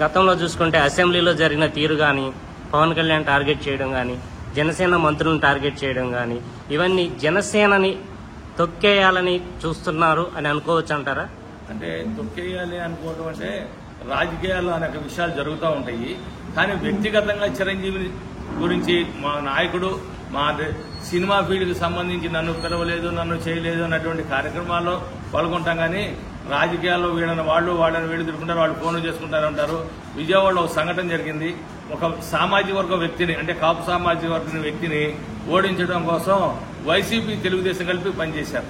గతంలో చూసుకుంటే అసెంబ్లీలో జరిగిన తీరు కానీ, పవన్ కళ్యాణ్ టార్గెట్ చేయడం కానీ, జనసేన మంత్రులను టార్గెట్ చేయడం కానీ, ఇవన్నీ జనసేనని తొక్కేయాలని చూస్తున్నారు అని అనుకోవచ్చు అంటారా? అంటే తొక్కేయాలి అనుకోవడం అంటే రాజకీయాల్లో అనేక విషయాలు జరుగుతూ ఉంటాయి. కానీ వ్యక్తిగతంగా చిరంజీవి గురించి మా నాయకుడు మా సినిమా ఫీల్డ్కి సంబంధించి నన్ను పిలవలేదు, నన్ను చేయలేదు అన్నటువంటి కార్యక్రమాల్లో పాల్గొంటాం. కానీ రాజకీయాల్లో వాళ్ళని వీళ్ళు తిరుగుకుంటారు, వాళ్ళు ఫోన్లు చేసుకుంటారు అంటారు. విజయవాడలో ఒక సంఘటన జరిగింది. ఒక సామాజిక వర్గ వ్యక్తిని, అంటే కాపు సామాజిక వర్గ వ్యక్తిని ఓడించడం కోసం వైసీపీ తెలుగుదేశం కలిపి పనిచేశారు.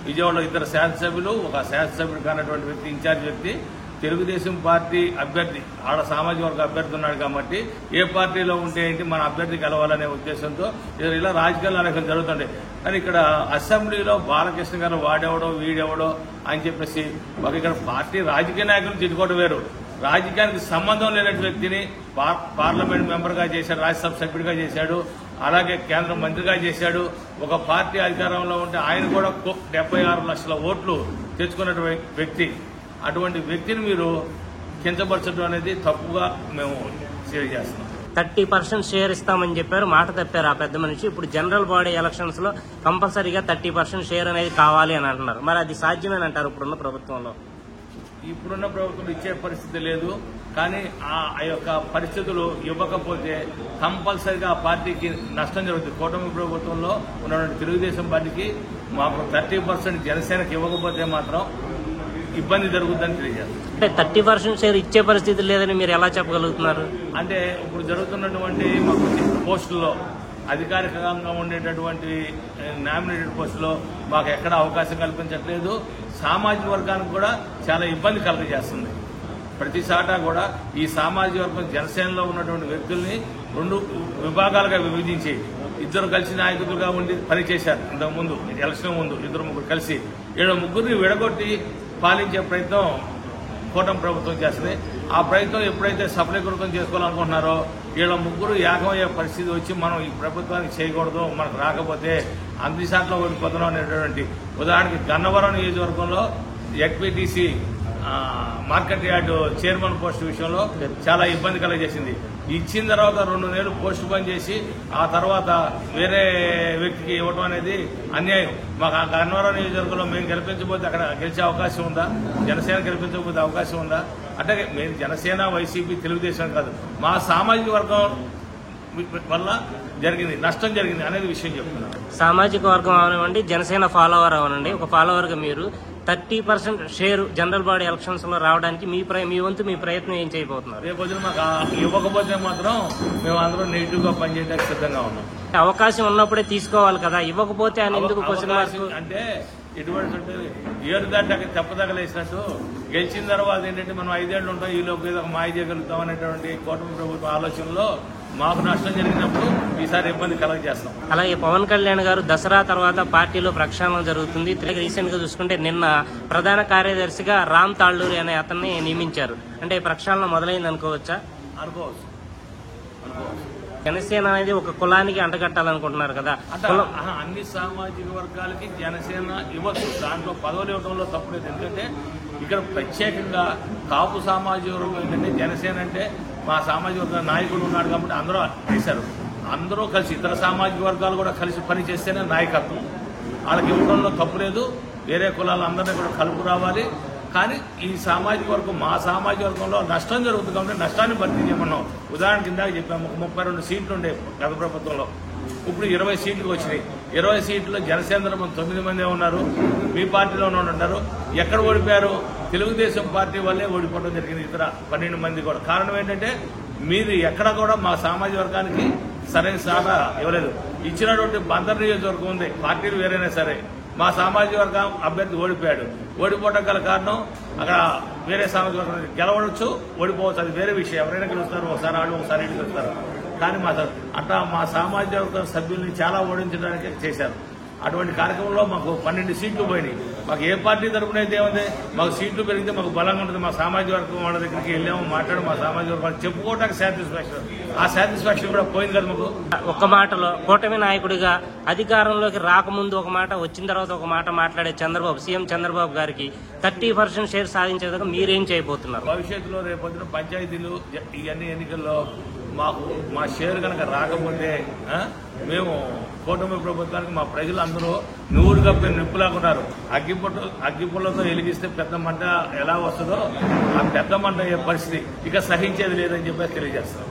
విజయవాడలో 2 శాసనసభ్యులు, ఒక శాసనసభ్యుడు కానటువంటి వ్యక్తి, ఇన్ఛార్జ్ వ్యక్తి తెలుగుదేశం పార్టీ అభ్యర్థి, ఆడ సామాజిక వర్గ అభ్యర్థి ఉన్నాడు కాబట్టి ఏ పార్టీలో ఉంటే ఏంటి, మన అభ్యర్థి కలవాలనే ఉద్దేశంతో ఇలా రాజకీయాలు అనేక జరుగుతుంటాయి. కానీ ఇక్కడ అసెంబ్లీలో బాలకృష్ణ గారు వాడెవడో వీడెవడో అని చెప్పేసి మాకు ఇక్కడ పార్టీ రాజకీయ నాయకులు తిట్టుకోవడం వేరు. రాజకీయానికి సంబంధం లేనటువంటి వ్యక్తిని పార్లమెంట్ మెంబర్గా చేశాడు, రాజ్యసభ సభ్యుడిగా చేశాడు, అలాగే కేంద్ర మంత్రిగా చేశాడు. ఒక పార్టీ అధికారంలో ఉంటే ఆయన కూడా 76 లక్షల ఓట్లు తెచ్చుకున్నటువంటి వ్యక్తి. అటువంటి వ్యక్తిని మీరు కించపరచడం అనేది తప్పుగా మేము తెలియజేస్తున్నాం. 30% షేర్ ఇస్తామని చెప్పారు, మాట తప్పారు ఆ పెద్ద మనిషి. ఇప్పుడు జనరల్ బాడీ ఎలక్షన్స్ లో కంపల్సరీగా 30% షేర్ అనేది కావాలి అని అంటున్నారు. మరి అది సాధ్యమేనంటారు అంటారు ఇప్పుడున్న ప్రభుత్వంలో? ఇప్పుడున్న ప్రభుత్వం ఇచ్చే పరిస్థితి లేదు. కానీ ఆ యొక్క పరిస్థితులు ఇవ్వకపోతే కంపల్సరీగా ఆ పార్టీకి నష్టం జరుగుతుంది. కూటమి ప్రభుత్వంలో ఉన్నటువంటి తెలుగుదేశం పార్టీకి మాకు 30% జనసేనకి ఇవ్వకపోతే మాత్రం ఇబ్బంది జరుగుతుందని తెలియజేస్తారు. అంటే 30% షేర్ ఇచ్చే పరిస్థితి లేదని మీరు ఎలా చెప్పగలుగుతున్నారు? అంటే ఇప్పుడు జరుగుతున్నటువంటి మాకు పోస్టుల్లో, అధికారికంగా ఉండేటటువంటి నామినేటెడ్ పోస్టులో మాకు ఎక్కడ అవకాశం కల్పించట్లేదు. సామాజిక వర్గానికి కూడా చాలా ఇబ్బంది కలుగజేస్తుంది. ప్రతి సాటా కూడా ఈ సామాజిక వర్గం జనసేనలో ఉన్నటువంటి వ్యక్తుల్ని 2 విభాగాలుగా విభజించి 2 కలిసి నాయకులుగా ఉండి పనిచేశారు. ఇంతకుముందు ఎలక్షన్ ముందు 2-3 కలిసి 7 విడగొట్టి పాలించే ప్రయత్నం కూటమి ప్రభుత్వం చేస్తుంది. ఆ ప్రయత్నం ఎప్పుడైతే సఫలీకృతం చేసుకోవాలనుకుంటున్నారో 7 ఏకమయ్యే పరిస్థితి వచ్చి మనం ఈ ప్రభుత్వానికి చేయకూడదు, మనకు రాకపోతే అందిశాట్లో ఓడిపోతున్నాం అనేటువంటి. ఉదాహరణకి గన్నవరం నియోజకవర్గంలో ఎక్విటీసీ మార్కెట్ యార్డు చైర్మన్ పోస్టు విషయంలో చాలా ఇబ్బంది కలగజేసింది. ఇచ్చిన తర్వాత 2 నెలలు పోస్ట్ పోన్ చేసి ఆ తర్వాత వేరే వ్యక్తికి ఇవ్వడం అనేది అన్యాయం. మాకు ఆ గన్నవరం నియోజకవర్గంలో మేము గెలిపించకపోతే అక్కడ గెలిచే అవకాశం ఉందా? జనసేన గెలిపించకపోతే అవకాశం ఉందా? అంటే మేము జనసేన, వైసీపీ, తెలుగుదేశం కాదు, మా సామాజిక వర్గం వల్ల జరిగింది, నష్టం జరిగింది అనేది విషయం చెప్తున్నాను. సామాజిక వర్గం అవనండి, జనసేన ఫాలోవర్ అవనండి, ఒక ఫాలోవర్గా మీరు 30% షేర్ జనరల్ బాడీ ఎలక్షన్స్ లో రావడానికి మీ వంతు మీ ప్రయత్నం ఏం చేయబోతున్నారు? రేపు పొద్దున మాకు ఇవ్వకపోతే మాత్రం మేము అందరం నెగిటివ్ గా పనిచేయడానికి సిద్ధంగా ఉన్నాం. అవకాశం ఉన్నప్పుడే తీసుకోవాలి కదా, ఇవ్వకపోతే అని ఎందుకు క్వశ్చన్ మార్క్? అంటే ఎటువంటి ఏడు దాటాక తెప్పదగలేసినట్టు గెలిచిన తర్వాత ఏంటంటే మనం 5 ఏళ్ళు ఉంటాం, ఈ లోపు ఏదో ఒక మాయ చేయగలుగుతాం అనేటువంటి కూటమి ప్రభుత్వ ఆలోచనలో మాకు నష్టం జరిగినప్పుడు ఈసారి ఇబ్బంది కలగజేస్తాం. అలాగే పవన్ కళ్యాణ్ గారు దసరా తర్వాత పార్టీలో ప్రక్షాళన జరుగుతుంది. రీసెంట్ గా చూసుకుంటే నిన్న ప్రధాన కార్యదర్శిగా రామ్ తాళ్ళూరి అనే అతన్ని నియమించారు. అంటే ప్రక్షాళన మొదలైంది అనుకోవచ్చా? అనుకోవచ్చు. జనసేన అనేది ఒక కులానికి అంటగట్టాలనుకుంటున్నారు కదా, అన్ని సామాజిక వర్గాలకి జనసేన ఇవ్వచ్చు, దాంట్లో పదవులు ఇవ్వడంలో తప్పులేదు. ఎందుకంటే ఇక్కడ ప్రత్యేకంగా కాపు సామాజిక వర్గం ఏంటంటే జనసేన అంటే మా సామాజిక వర్గ నాయకుడు ఉన్నాడు కాబట్టి అందరూ చేశారు. అందరూ కలిసి ఇతర సామాజిక వర్గాలు కూడా కలిసి పనిచేస్తేనే నాయకత్వం. వాళ్ళకి ఇవ్వడంలో తప్పు లేదు. వేరే కులాలందరినీ కూడా కలుపు రావాలి. కానీ ఈ సామాజిక వర్గం, మా సామాజిక వర్గంలో నష్టం జరుగుతుంది కాబట్టి నష్టాన్ని భర్తీ చేయమన్నాం. ఉదాహరణ కింద చెప్పాము, 32 సీట్లు ఉండే గత ప్రభుత్వంలో, ఇప్పుడు 20 సీట్లకు వచ్చినాయి. 20 సీట్లలో జనసేన 9 మందే ఉన్నారు, మీ పార్టీలోనే ఉన్నారు. ఎక్కడ ఓడిపోయారు? తెలుగుదేశం పార్టీ వల్లే ఓడిపోవడం జరిగింది. ఇతర 12 మంది కూడా. కారణం ఏంటంటే మీరు ఎక్కడ కూడా మా సామాజిక వర్గానికి సరైన సాగా ఇవ్వలేదు. ఇచ్చినటువంటి బందర్ నియోజకవర్గం ఉంది, పార్టీలు వేరైనా సరే మా సామాజిక వర్గం అభ్యర్థి ఓడిపోయాడు. ఓడిపోవడం గల కారణం అక్కడ వేరే సామాజిక వర్గం గెలవచ్చు, ఓడిపోవచ్చు, అది వేరే విషయం. ఎవరైనా గెలుస్తారు, ఒకసారి వాళ్ళు ఒకసారి ఇంటికి వస్తారు. కానీ అట్లా మా సామాజిక వర్గ సభ్యుల్ని చాలా ఓడించడానికి చేశారు. అటువంటి కార్యక్రమంలో మాకు 12 సీట్లు పోయినాయి. మాకు ఏ పార్టీ తరపున అయితే ఏముంది, మాకు సీట్లు పెరిగితే మాకు బలంగా ఉంటుంది, మా సామాజిక వర్గం వాళ్ళ దగ్గరికి వెళ్ళాము మాట్లాడు, మా సామాజిక వర్గం చెప్పుకోవడానికి సాటిస్ఫాక్షన్, ఆ సాటిస్ఫాక్షన్ కూడా పోయింది కదా మాకు. ఒక్క మాటలో కూటమి నాయకుడిగా అధికారంలోకి రాకముందు ఒక మాట, వచ్చిన తర్వాత ఒక మాట మాట్లాడే చంద్రబాబు, సీఎం చంద్రబాబు గారికి 30% షేర్ సాధించే విధంగా మీరేం చేయబోతున్నారు? భవిష్యత్తులో రేపొద్దున పంచాయతీలు ఇవన్నీ ఎన్నికల్లో మాకు మా షేర్ కనుక రాకపోతే మేము కూటమి ప్రభుత్వానికి మా ప్రజలు అందరూ నూరు కప్పిన నిప్పులాగున్నారు. అగ్గిపుల్లతో వెలిగిస్తే పెద్ద మంట ఎలా వస్తుందో ఆ పెద్ద మంట అయ్యే పరిస్థితి ఇక సహించేది లేదని చెప్పి తెలియజేస్తాం.